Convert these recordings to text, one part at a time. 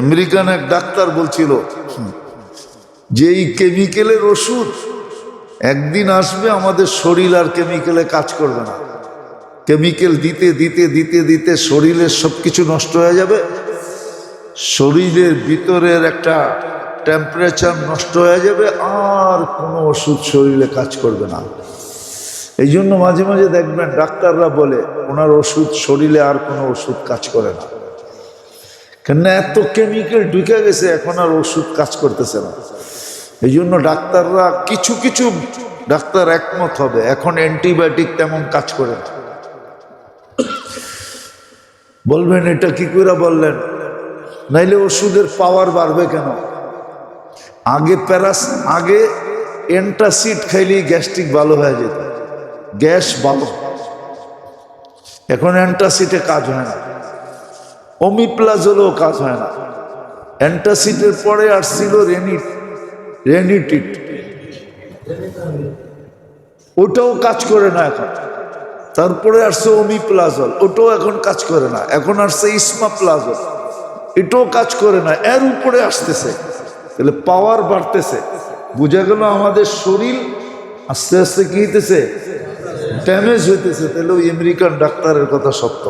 American এক doctor বলছিল যে এই কেমিক্যালের ওষুধ একদিন আসবে, আমাদের শরীর আর কেমিক্যালে কাজ করবে না। কেমিক্যাল দিতে দিতে দিতে দিতে শরীরের সবকিছু নষ্ট হয়ে যাবে, শরীরের ভিতরের একটা টেম্পারেচার নষ্ট হয়ে যাবে, আর কোনো ওষুধ শরীরে কাজ করবে না। এই জন্য মাঝে মাঝে দেখবেন ডাক্তাররা বলে ওনার ওষুধ শরীরে আর কোনো ওষুধ কাজ করে না, কেননা এত কেমিক্যাল ঢুকে গেছে, এখন আর ওষুধ কাজ করতেছে না। এই জন্য ডাক্তাররা কিছু কিছু ডাক্তার একমত হবে এখন অ্যান্টিবায়োটিক তেমন কাজ করে না। বলবেন এটা কি করে বললেন? নাইলে ওষুধের পাওয়ার বাড়বে কেন? আগে অ্যান্টাসিড খাইলেই গ্যাস্ট্রিক ভালো হয়ে যেত, গ্যাস ভালো। এখন অ্যান্টাসিডে কাজ হয় না, ওমিপ্লাজলেও কাজ হয় না। অ্যান্টাসিডের পরে আসছিল রেনিটিট, ওটাও কাজ করে না এখন। তারপরে আসছে ওমিপ্লাজল, ওটাও এখন কাজ করে না। এখন আসছে ইসমাপ্লাজল, এটাও কাজ করে না। এর উপরে আসতেছে, তাহলে পাওয়ার বাড়তেছে। বোঝা গেল আমাদের শরীর আস্তে আস্তে কি হইতেছে, ড্যামেজ হইতেছে। তাহলে ওই আমেরিকান ডাক্তারের কথা সত্য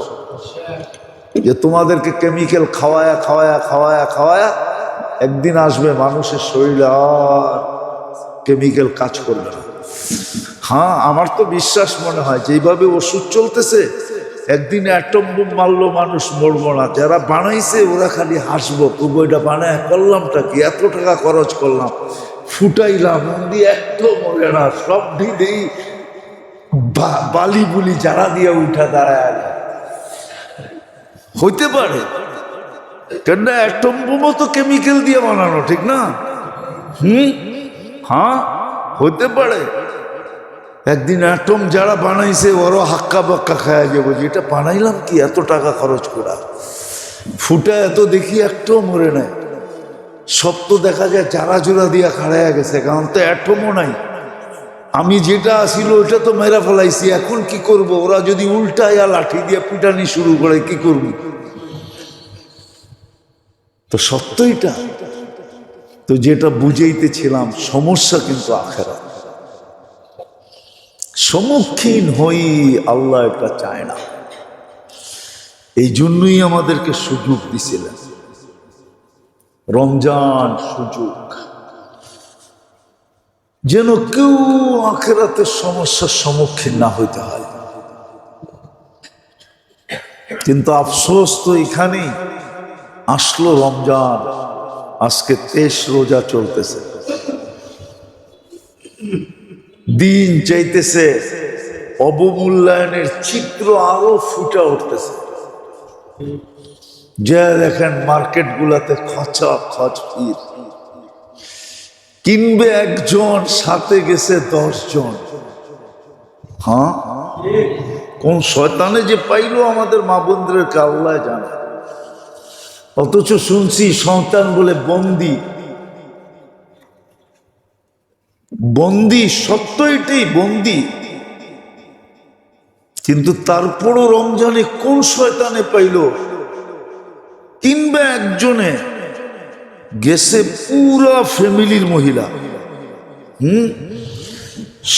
যে তোমাদেরকে কেমিক্যাল খাওয়ায়া খাওয়ায়া খাওয়ায়া খাওয়ায়া একদিন আসবে মানুষের শরীরে আর কেমিক্যাল কাজ করবে না। হ্যাঁ, আমার তো বিশ্বাস মনে হয় যেইভাবে ওষুধ চলতেছে একদিন অ্যাটম বোম মারলো মানুষ মরবো না। যারা বানাইছে ওরা খালি হাসবো, বইটা বানায় করলামটা কি, এত টাকা খরচ করলাম, ফুটাইলাম, দিয়ে একটু মরে না, সব দিয়েই বালি বুলি যারা দিয়ে উঠা দাঁড়ায় হইতে পারে। কেননা অ্যাটম বোমও তো কেমিক্যাল দিয়ে বানানো, ঠিক না? হ্যাঁ, হতে পারে। একদিন অ্যাটম যারা বানাইছে ওরও হাক্কা বাক্কা খায়া যাবো, যেটা বানাইলাম কি এত টাকা খরচ করা, ফুটা এত দেখি একটাও মরে নাই। সব তো দেখা যায় চারা জোড়া দিয়া খাড়াইয়া গেছে, কারণ তো অ্যাটমও নাই। আমি যেটা আসিল ওইটা তো মেরা ফেলাইছি, এখন কি করব? ওরা যদি উল্টায়া লাঠি দিয়ে পিটানি শুরু করে কি করব? তো সত্যইটা তো যেটা বুঝাইতেছিলাম, সমস্যা কিন্তু আখেরাত। সম্মুখীন হই আল্লাহ এটা চায় না। এই জন্যই আমাদেরকে সুযোগ দিছিলেন, রমজান সুযোগ, যেন কেউ আখেরাতের সমস্যার সম্মুখীন না হইতে হয়। কিন্তু আফসোস তো এখানেই আসলো রমজান, আজকে 23 রোজা চলতেছে, দিন চাইতেছে অবমূল্যায়নের চিত্র আরো ফুটে উঠতেছে। যে দেখেন মার্কেট গুলাতে খচা খচ ভিড়, কিনবে একজন, সাথে গেছে 10 জন। হ্যাঁ, কোন শয়তানে যে পাইলো আমাদের মা বোনদেরকে আল্লাহ জানে। অথচ শুনছি সন্তান বলে বন্দি, বন্দি, সত্য এটাই বন্দি। কিন্তু তারপরও রমজানে কোন শয়তানে পাইল, কিনবে একজনে, গেছে পুরা ফ্যামিলির মহিলা।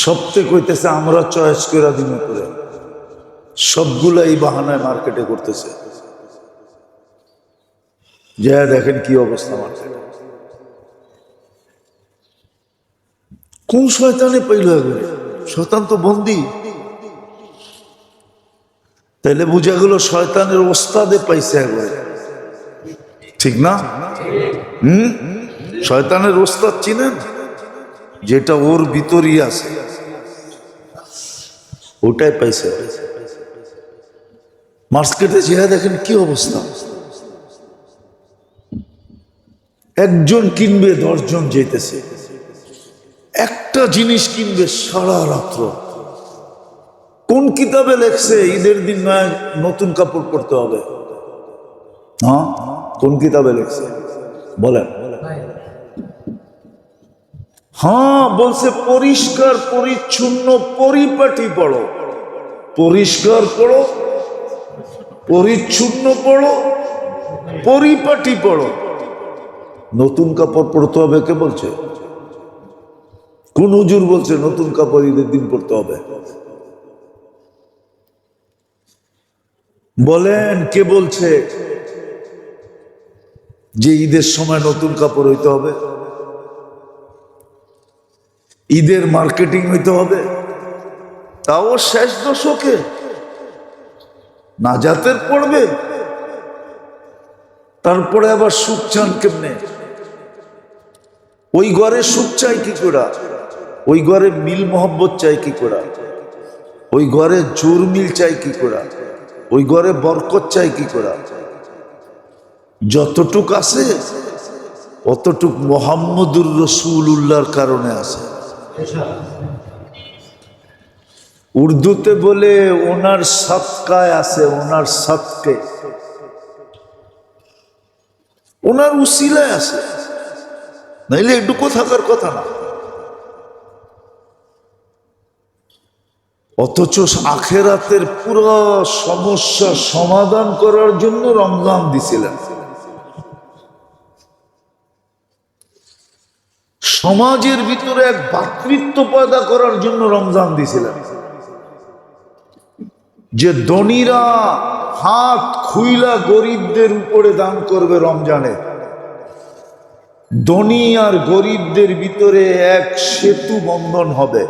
সবতে কইতেছে আমরা চয়েস করে দিন করে, সবগুলা এই বাহানায় মার্কেটে করতেছে। যা দেখেন কি অবস্থা মার্কেটে। কোন শয়তানে পাইল? এগুলো শয়তান তো বন্দি। তাইলে বুঝা গেল শয়তানের ওস্তাদে পাইছে এগুলো, ঠিক না? শয়তানের ওস্তাদ চিনেন? যেটা ওর ভিতরই আছে ওটাই পাইছে। মার্কেটে যেয়ে দেখেন কি অবস্থা, একজন কিনবে 10 জন যেতেছে, একটা জিনিস কিনবে সারা রাত্র। কোন কিতাবে লেখছে ঈদের দিন নয় নতুন কাপড় পরতে হবে? হ্যাঁ, কোন কিতাবে লেখছে বলেন? হ্যাঁ, বলছে পরিষ্কার পরিচ্ছন্ন পরিপাটি পড়ো, পরিষ্কার পড়ো, পরিচ্ছন্ন পড়ো, পরিপাটি পড়ো। নতুন কাপড় পরতে হবে কে বলছে? কোন হুজুর বলছে নতুন কাপড় ঈদের দিন পরতে হবে? বলেন কে বলছে যে ঈদের সময় নতুন কাপড় হইতে হবে, ঈদের মার্কেটিং হইতে হবে? তাও শেষ দশকে নাজাতের পড়বে, তারপরে আবার সুখ চান কেমনে? ওই ঘরে সুখ চাই কি করে? ওই ঘরে মিল মোহব্বত চাই কি করে? ওই ঘরে জোর মিল চাই কি করে? ওই ঘরে বরকত চাই কি করে? যতটুক আছে অতটুক মুহাম্মদুর রাসূলুল্লাহর কারণে আছে। উর্দুতে বলে ওনার সদকায় আছে, ওনার সদকে, ওনার উসিলায় আছে, নাইলে এটুকু থাকার কথা না। অথচ আখেরাতের পুরো সমস্যা সমাধান করার জন্য রমজান দিছিলেন। সমাজের ভিতরে এক ভ্রাতৃত্ব পয়দা করার জন্য রমজান দিছিলেন, যে ধনীরা হাত খুইলা গরিবদের উপরে দান করবে রমজানে। ধনী আর গরিবদের ভিতরে এক সেতু বন্ধন হবে,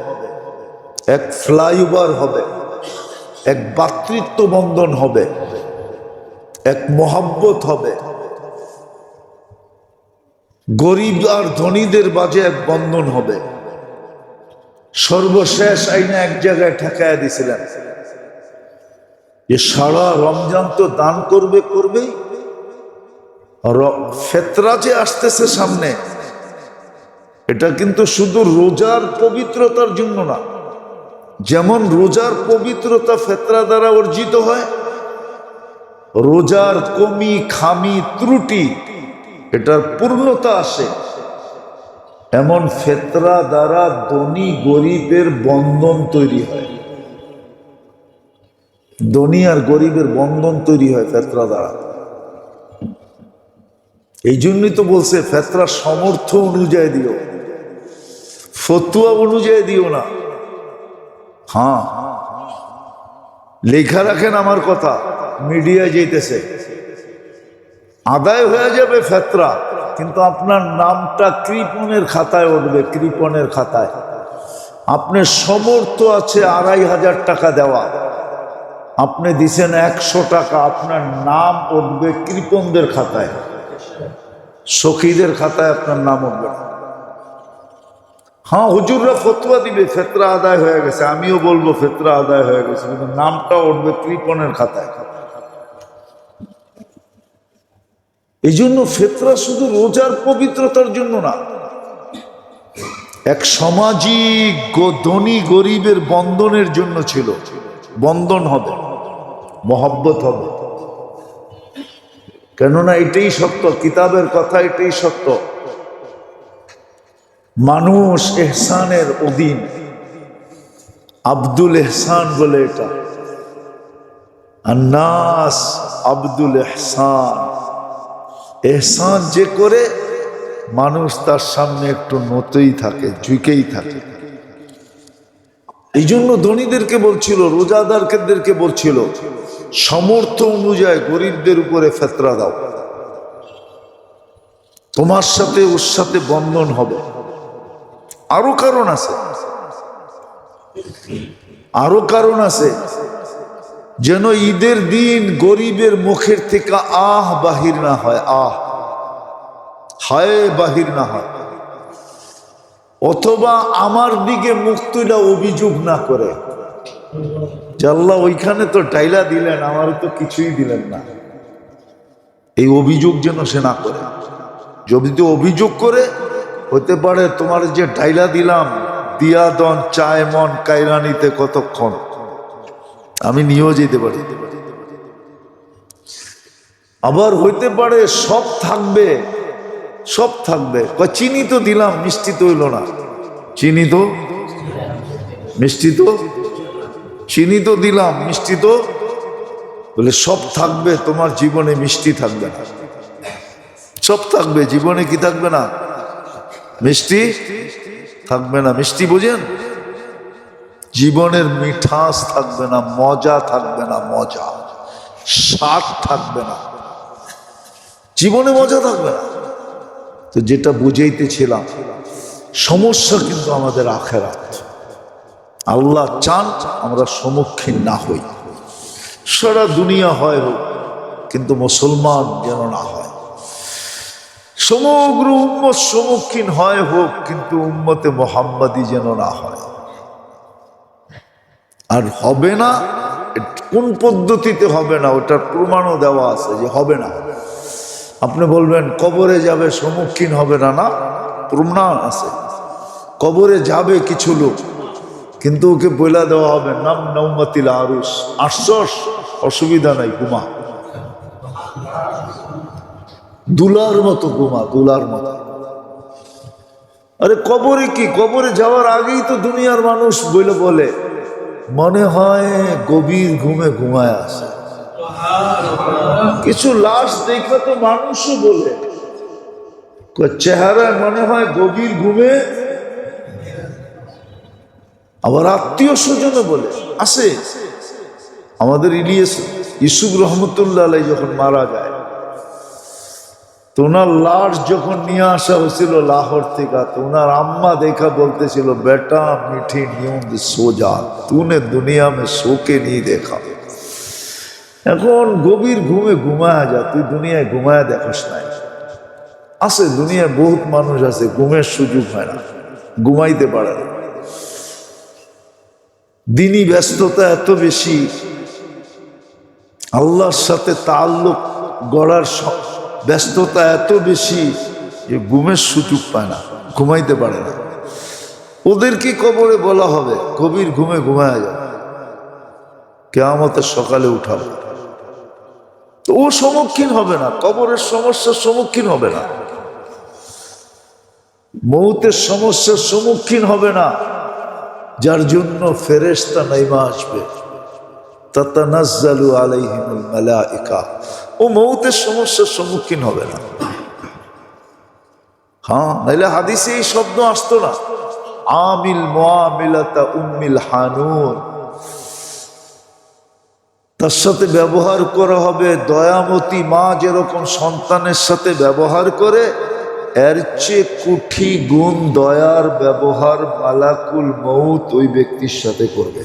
এক ফ্লাইওভার হবে, এক ভ্রাতৃত্ব বন্ধন হবে, এক মহব্বত হবে। গরিব আর ধনীদের মাঝে এক বন্ধন হবে। সর্বশেষ আইনে এক জায়গায় ঠেকায়া দিছিলেন যে সারা রমজান তো দান করবেই, ফেতরা যে আসতেছে সামনে, এটা কিন্তু শুধু রোজার পবিত্রতার জন্য না। যেমন রোজার পবিত্রতা ফেতরা দ্বারা অর্জিত হয়, রোজার কমি খামি ত্রুটি এটার পূর্ণতা আসে, এমন ফেতরা দ্বারা ধনী গরিবের বন্ধন তৈরি হয়। ধনী আর গরিবের বন্ধন তৈরি হয় ফেতরা দ্বারা। এই জন্যই তো বলছে ফেতরা সামর্থ্য অনুযায়ী দিও, ফতুয়া অনুযায়ী দিও না। হ্যাঁ, লেখা রাখেন আমার কথা, মিডিয়ায় যেতেছে, আদায় হয়ে যাবে ফেতরা, কিন্তু আপনার নামটা কৃপণের খাতায় উঠবে, কৃপণের খাতায়। আপনার সামর্থ্য আছে ২৫০০ টাকা দেওয়া, আপনি দিছেন ১০০ টাকা, আপনার নাম উঠবে কৃপণদের খাতায়, সখীদের খাতায় আপনার নাম উঠবে না। হ্যাঁ, হুজুররা ফতোয়া দিবে ফেতরা আদায় হয়ে গেছে, আমিও বলবো ফেতরা আদায় হয়ে গেছে, কিন্তু নামটা উঠবে কৃপণের খাতায়। এই জন্য ফেতরা শুধু রোজার পবিত্রতার জন্য না, এক সামাজিক ধনী গরিবের বন্ধনের জন্য ছিল। বন্ধন হবে, মহব্বত হবে, কেননা এটাই সত্য, কিতাবের কথা এটাই সত্য। মানুষ এহসানের অধীন, আব্দুল এহসান বলে এটা, আন্নাস আব্দুল এহসান। এহসান যে করে মানুষ তার সামনে একটু নতই থাকে, ঝুঁকেই থাকে। এই জন্য ধনীদেরকে বলছিল, রোজাদারদেরকে বলছিল, সামর্থ্য অনুযায়ী গরিবদের উপরে ফেতরা দাও, তোমার সাথে ওর সাথে বন্ধন হবে। আরো কারণ আছে, আরো কারণ আছে, যেন ঈদের দিন গরিবের মুখের থেকে আহ বাহির না হয়, আহ হায় বাহির না হয়, অথবা আমার দিকে মুখ তুইলা অভিযোগ না করে যে আল্লাহ ওইখানে তো ডাইলা দিলেন, আমার তো কিছুই দিলেন না। এই অভিযোগ যেন সে না করে। যদি অভিযোগ করে, হতে পারে তোমার যে ডাইলা দিলাম দিয়া দন চায় মন কাইরানিতে কতক্ষণ, আমি নিয়েও যেতে পারি। আবার হইতে পারে সব থাকবে, সব থাকবে, চিনি তো দিলাম মিষ্টি তো হইল না, চিনি তো মিষ্টি তো, চিনি তো দিলাম মিষ্টি তো, বলে সব থাকবে, তোমার জীবনে মিষ্টি থাকবে না। সব থাকবে, জীবনে কি থাকবে না? মিষ্টি থাকবে না। মিষ্টি বুঝেন? জীবনের মিঠাস থাকবে না, মজা থাকবে না, মজা স্বাদ থাকবে না, জীবনে মজা থাকবে না। তো যেটা বুঝাইতেছিলাম, সমস্যা কিন্তু আমাদের আখেরাত। আল্লাহ চান আমরা সম্মুখীন না হই। সারা দুনিয়া হয় হোক, কিন্তু মুসলমান যেন না হয়। সমগ্র উম্মত সম্মুখীন হয় হোক, কিন্তু উম্মতে মুহাম্মাদি যেন না হয়। আর হবে না, কোন পদ্ধতিতে হবে না ওটার প্রমাণও দেওয়া আছে যে হবে না। আপনি বলবেন কবরে যাবে, সম্মুখীন হবে না, না, প্রমাণ আছে। কবরে যাবে কিছু লোক, কিন্তু ওকে বইলা দেওয়া হবে নাম নৌমাতিল আরুস, আশ্বাস, অসুবিধা নাই, ঘুমা, দুলার মতো ঘুমা, দুলার মতো। আরে কবরে কি, কবরে যাওয়ার আগেই তো দুনিয়ার মানুষ বলে মনে হয় গভীর ঘুমে ঘুমায় আছে। কিছু লাশ দেখা তো মানুষও বলে চেহারায় মনে হয় গভীর ঘুমে। আবার আত্মীয় স্বজনও বলে আছে। আমাদের ইলিয়াস ইউসুফ রহমতুল্লাহ আলাইহি যখন মারা যায়, তো ওনার লাশ যখন নিয়ে আসা হয়েছিল লাহোর থেকে, তো ওনার আম্মা দেখা বলতেছিল, বেটা মিঠি नींद सो जा, तूने दुनिया में सो के नहीं देखा। এখন গভীর ঘুমে ঘুমায়া যা, তুই দুনিয়ায় ঘুমায়া দেখাস নাই। আছে দুনিয়ায় বহুত মানুষ আছে ঘুমের সুযোগ হয় না, ঘুমাইতে পারে না। দিনই ব্যস্ততা এত বেশি, আল্লাহর সাথে তাআল্লুক গড়ার ব্যস্ততা এত বেশি যে ঘুমের সুযোগ পায় না, ঘুমাইতে পারে না। ওদেরকে কবরে বলা হবে গভীর ঘুমে ঘুমায়া যাও, কিয়ামতের সকালে উঠাবে। তো ও সম্মুখীন হবে না, কবরের সমস্যার সম্মুখীন হবে না, মৌতের সমস্যার সম্মুখীন হবে না। যার জন্য ফেরেশতা নাইমা আসবে, তাতানাজ্জালু আলাইহিমুল মালাইকা, ও মৌতের সমস্যার সম্মুখীন হবে না। হ্যাঁ, নাইলে হাদিসে এই শব্দ আসতো না, আমিল মুআমিলাতা উম্মিল হানুন। তার সাথে ব্যবহার করা হবে দয়ামতী মা যেরকম সন্তানের সাথে ব্যবহার করে, এর চেয়ে কোটি গুণ দয়ার ব্যবহার মালাকুল মউত ওই ব্যক্তির সাথে করবে।